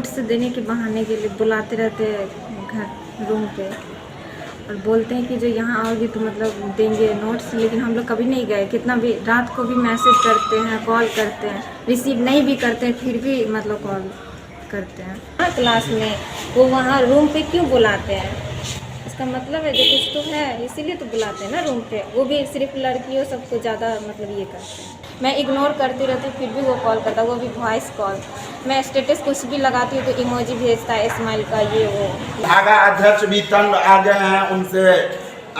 Notes देने के बहाने के लिए बुलाते रहते हैं घर रूम पे और बोलते हैं कि जो यहाँ आओगे तो मतलब देंगे नोट्स, लेकिन हम लोग कभी नहीं गए। कितना भी रात को भी मैसेज करते हैं, कॉल करते हैं, रिसीव नहीं भी करते हैं फिर भी मतलब कॉल करते हैं। हाँ, क्लास में वो वहाँ रूम पे क्यों बुलाते हैं? इसका मतलब है जो कुछ तो है, इसीलिए तो बुलाते हैं ना रूम पे। वो भी सिर्फ लड़कियों सबको ज़्यादा मतलब ये करते हैं। मैं इग्नोर करती रहती हूँ फिर भी वो कॉल करता है, वो भी वॉइस कॉल। मैं स्टेटस कुछ भी लगाती हूँ तो इमोजी भेजता है स्माइल का, ये वो। आगा अध्यक्ष भी तंग आ गए हैं उनसे।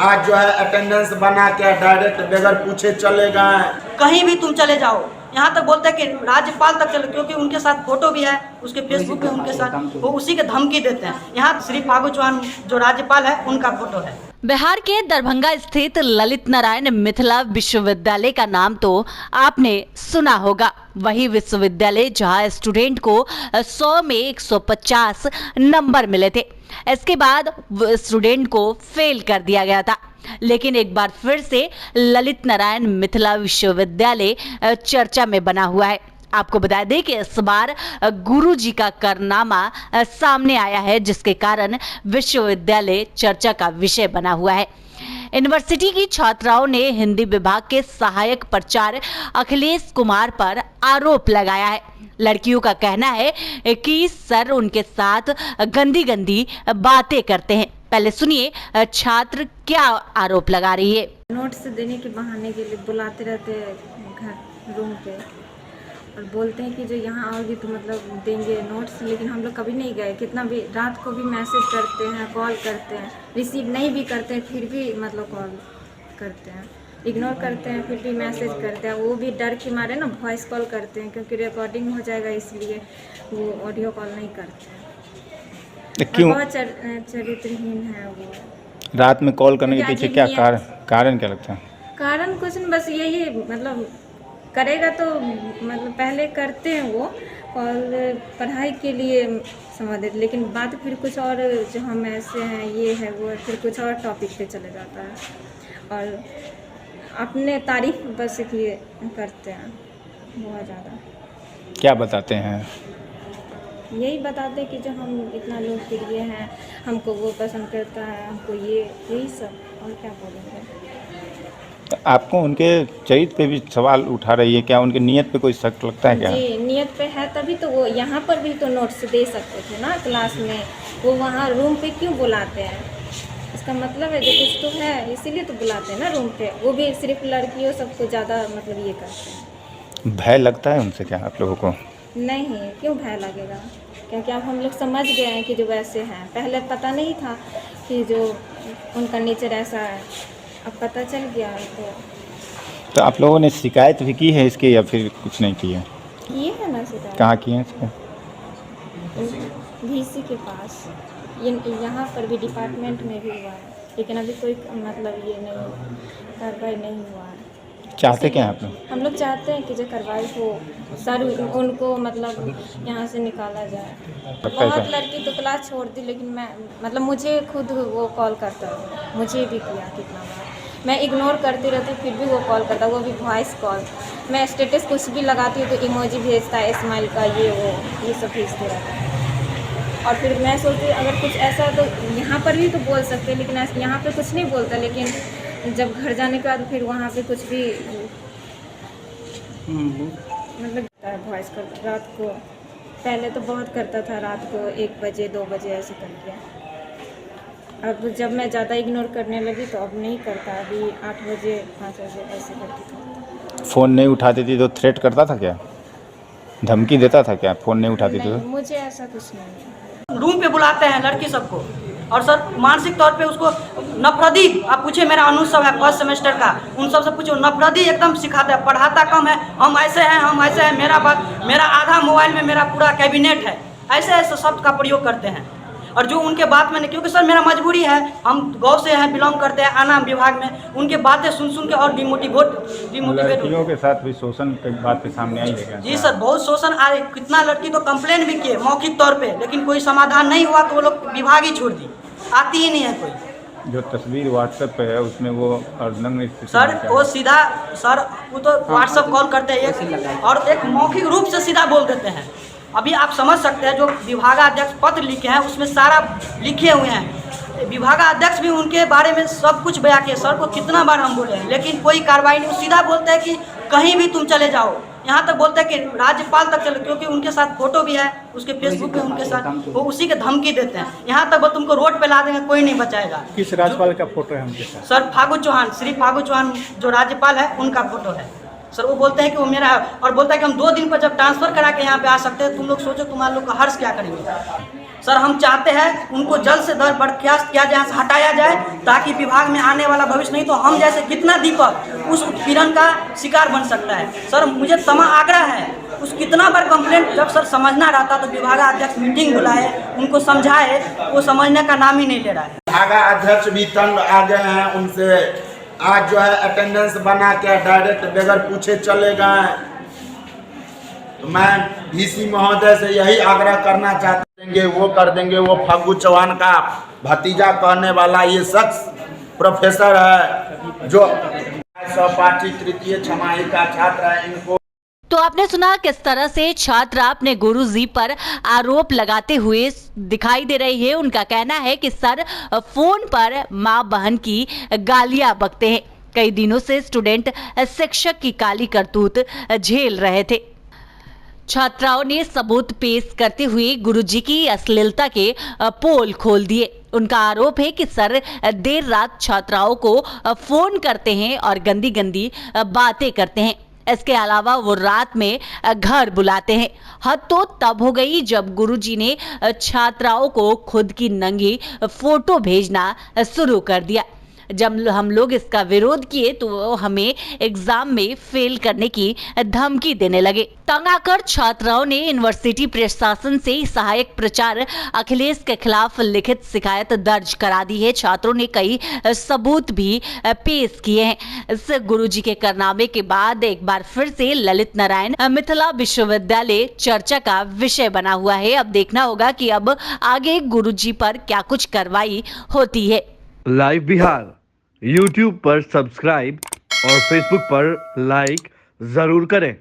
आज जो है अटेंडेंस बना के डायरेक्ट बगैर पूछे चले गए। कहीं भी तुम चले जाओ, यहाँ तक बोलते हैं कि राज्यपाल तक चलो, क्योंकि उनके साथ फोटो भी है उसके फेसबुक पे उनके साथ, वो उसी के धमकी देते हैं। यहाँ श्री फागू चौहान जो राज्यपाल है उनका फोटो है। बिहार के दरभंगा स्थित ललित नारायण मिथिला विश्वविद्यालय का नाम तो आपने सुना होगा। वही विश्वविद्यालय जहां स्टूडेंट को 100 में 150 नंबर मिले थे। इसके बाद स्टूडेंट को फेल कर दिया गया था। लेकिन एक बार फिर से ललित नारायण मिथिला विश्वविद्यालय चर्चा में बना हुआ है। आपको बता दें कि इस बार गुरु जी का कारनामा सामने आया है, जिसके कारण विश्वविद्यालय चर्चा का विषय बना हुआ है। यूनिवर्सिटी की छात्राओं ने हिंदी विभाग के सहायक प्राचार्य अखिलेश कुमार पर आरोप लगाया है। लड़कियों का कहना है कि सर उनके साथ गंदी गंदी बातें करते हैं। पहले सुनिए छात्र क्या आरोप लगा रही है। नोट्स देने के बहाने के लिए बुलाते रहते हैं घर रूम पे और बोलते हैं कि जो यहाँ आओगे तो मतलब देंगे नोट्स, लेकिन हम लोग कभी नहीं गए। कितना भी रात को भी मैसेज करते हैं, कॉल करते हैं, रिसीव नहीं भी करते हैं फिर भी मतलब कॉल करते हैं। इग्नोर करते हैं फिर भी मैसेज करते हैं। वो भी डर के मारे ना वॉइस कॉल करते हैं, क्योंकि रिकॉर्डिंग हो जाएगा इसलिए वो ऑडियो कॉल नहीं करते हैं। क्यों? बहुत चरित्रहीन है वो। रात में कॉल करने के पीछे क्या कारण क्या लगता है? कारण कुछ नहीं, बस यही मतलब करेगा तो मतलब पहले करते हैं वो कॉल पढ़ाई के लिए संबंधित, लेकिन बात फिर कुछ और, जो हम ऐसे हैं ये है वो है, फिर कुछ और टॉपिक पे चले जाता है और अपने तारीफ बस किए करते हैं बहुत ज़्यादा। क्या बताते हैं? यही बताते हैं कि जो हम इतना लोकप्रिय हैं, हमको वो पसंद करता है, हमको ये यही सब, और क्या बोलेंगे। तो आपको उनके चरित्र पे भी सवाल उठा रही है, क्या उनके नियत पे कोई शक लगता है क्या? जी, नियत पे है तभी तो वो यहाँ पर भी तो नोट्स दे सकते थे ना क्लास में। वो वहाँ रूम पे क्यों बुलाते हैं? इसका मतलब है जो कुछ तो है, इसीलिए तो बुलाते हैं ना रूम पे। वो भी सिर्फ लड़कियों सबको ज़्यादा मतलब ये करते हैं। भय लगता है उनसे क्या आप लोगों को? नहीं, क्यों भय लगेगा, क्योंकि अब हम लोग समझ गए हैं कि जो वैसे हैं। पहले पता नहीं था कि जो उनका नेचर ऐसा है, अब पता चल गया है। तो आप लोगों ने शिकायत भी की है इसकी या फिर कुछ नहीं की है? ये है ना शिकायत, कहाँ की है इसके? VC के पास, यहाँ पर भी डिपार्टमेंट में भी हुआ है, लेकिन अभी कोई मतलब ये नहीं, कार्रवाई नहीं हुआ है। चाहते क्या आप लोग? हम लोग चाहते हैं कि जो कार्रवाई हो, सर उनको मतलब यहाँ से निकाला जाए। बहुत लड़की तो क्लास छोड़ दी, लेकिन मैं मतलब मुझे खुद वो कॉल करता है, मुझे भी किया कितना बार। मैं इग्नोर करती रहती हूँ फिर भी वो कॉल करता है, वो भी वॉइस कॉल। मैं स्टेटस कुछ भी लगाती हूँ तो इमोजी भेजता है स्माइल का, ये वो ये सब भेजते रहता है। और फिर मैं सोचती हूँ अगर कुछ ऐसा तो यहाँ पर भी तो बोल सकते, लेकिन यहाँ पे कुछ नहीं बोलता, लेकिन जब घर जाने के बाद फिर वहाँ पे कुछ भी मतलब वॉइस कॉल रात को, पहले तो बहुत करता था, रात को 1 बजे 2 बजे ऐसे कर दिया। अब जब मैं ज़्यादा इग्नोर करने लगी तो अब नहीं करता, अभी 8 बजे 5 बजे ऐसे करती था। फ़ोन नहीं उठाती थी तो थ्रेट करता था क्या? धमकी देता था क्या फ़ोन नहीं उठाती तो? मुझे ऐसा कुछ नहीं है। रूम पे बुलाते हैं लड़की सबको, और सर मानसिक तौर पे उसको नफरती, आप पूछे मेरा अनुज सब है फर्स्ट सेमेस्टर का, उन सब से पूछो, नफरती एकदम सिखाता है, पढ़ाता कम है, हम ऐसे हैं, हम ऐसे हैं, मेरा आधा मोबाइल में मेरा पूरा कैबिनेट है, ऐसे ऐसे शब्द का प्रयोग करते हैं। और जो उनके बात में, क्योंकि सर मेरा मजबूरी है, हम गाँव से हैं, बिलोंग करते हैं आना विभाग में, उनके बातें सुन के और डिमोटिवेट लड़कियों के साथ भी शोषण की बात सामने आई है क्या? जी सर, बहुत शोषण आ रही, कितना लड़की तो कंप्लेन भी किए मौखिक तौर पे, लेकिन कोई समाधान नहीं हुआ तो वो लोग विभाग ही छोड़ दी, आती ही नहीं है कोई। जो तस्वीर व्हाट्सएप पे है उसमें वो अर्धनग्न सर वो सीधा, सर वो तो व्हाट्सएप कॉल करते हैं और एक मौखिक रूप से सीधा बोल देते हैं, अभी आप समझ सकते हैं जो विभागाध्यक्ष पत्र लिखे हैं उसमें सारा लिखे हुए हैं। विभागाध्यक्ष भी उनके बारे में सब कुछ बयां किए। सर को कितना बार हम बोले हैं लेकिन कोई कार्रवाई नहीं। वो सीधा बोलते हैं कि कहीं भी तुम चले जाओ, यहाँ तक बोलते हैं कि राज्यपाल तक चले, क्योंकि उनके साथ फोटो भी है उसके फेसबुक पे उनके साथ, वो उसी के धमकी देते हैं। यहाँ तक वो तुमको रोड पे ला देंगे, कोई नहीं बचाएगा। किस राज्यपाल का फोटो है उनके साथ? सर फागू चौहान, श्री फागू चौहान जो राज्यपाल है उनका फोटो है सर। वो बोलते हैं कि वो मेरा है और बोलता है कि हम 2 दिन पर जब ट्रांसफ़र करा के यहाँ पे आ सकते हैं, तुम लोग सोचो तुम्हारे लोग का हर्ष क्या करेंगे। सर हम चाहते हैं उनको जल्द से जल्द बर्खास्त किया जाए, हटाया जाए, ताकि विभाग में आने वाला भविष्य, नहीं तो हम जैसे कितना दीपक उस उत्पीड़न का शिकार बन सकता है। सर मुझे तमा आग्रह है, उस कितना बार कंप्लेंट जब सर समझना रहता तो विभागाध्यक्ष मीटिंग बुलाए, उनको समझाए, वो समझने का नाम ही नहीं ले रहा है। विभागाध्यक्ष भी तंग आ गए हैं उनसे। आज जो है अटेंडेंस बना के डायरेक्ट बगैर पूछे चले गए। तो मैं डीसी महोदय से यही आग्रह करना चाहते हैं, वो कर देंगे। वो फागू चौहान का भतीजा कहने वाला ये शख्स प्रोफेसर है जो सहपाठी तृतीय छमाही का छात्र है। इनको तो आपने सुना किस तरह से छात्र अपने गुरुजी पर आरोप लगाते हुए दिखाई दे रही है। उनका कहना है कि सर फोन पर मां बहन की गालियां बकते हैं। कई दिनों से स्टूडेंट शिक्षक की काली करतूत झेल रहे थे। छात्राओं ने सबूत पेश करते हुए गुरुजी की अश्लीलता के पोल खोल दिए। उनका आरोप है कि सर देर रात छात्राओं को फोन करते हैं और गंदी गंदी बातें करते हैं। इसके अलावा वो रात में घर बुलाते हैं। हद तो तब हो गई जब गुरुजी ने छात्राओं को खुद की नंगी फोटो भेजना शुरू कर दिया। जब हम लोग इसका विरोध किए तो वो हमें एग्जाम में फेल करने की धमकी देने लगे। तंग आकर छात्राओं ने यूनिवर्सिटी प्रशासन से सहायक प्राचार्य अखिलेश के खिलाफ लिखित शिकायत दर्ज करा दी है। छात्रों ने कई सबूत भी पेश किए हैं। इस गुरुजी के कारनामे के बाद एक बार फिर से ललित नारायण मिथिला विश्वविद्यालय चर्चा का विषय बना हुआ है। अब देखना होगा कि अब आगे गुरुजी पर क्या कुछ कार्रवाई होती है। लाइव बिहार YouTube पर सब्सक्राइब और Facebook पर लाइक जरूर करें।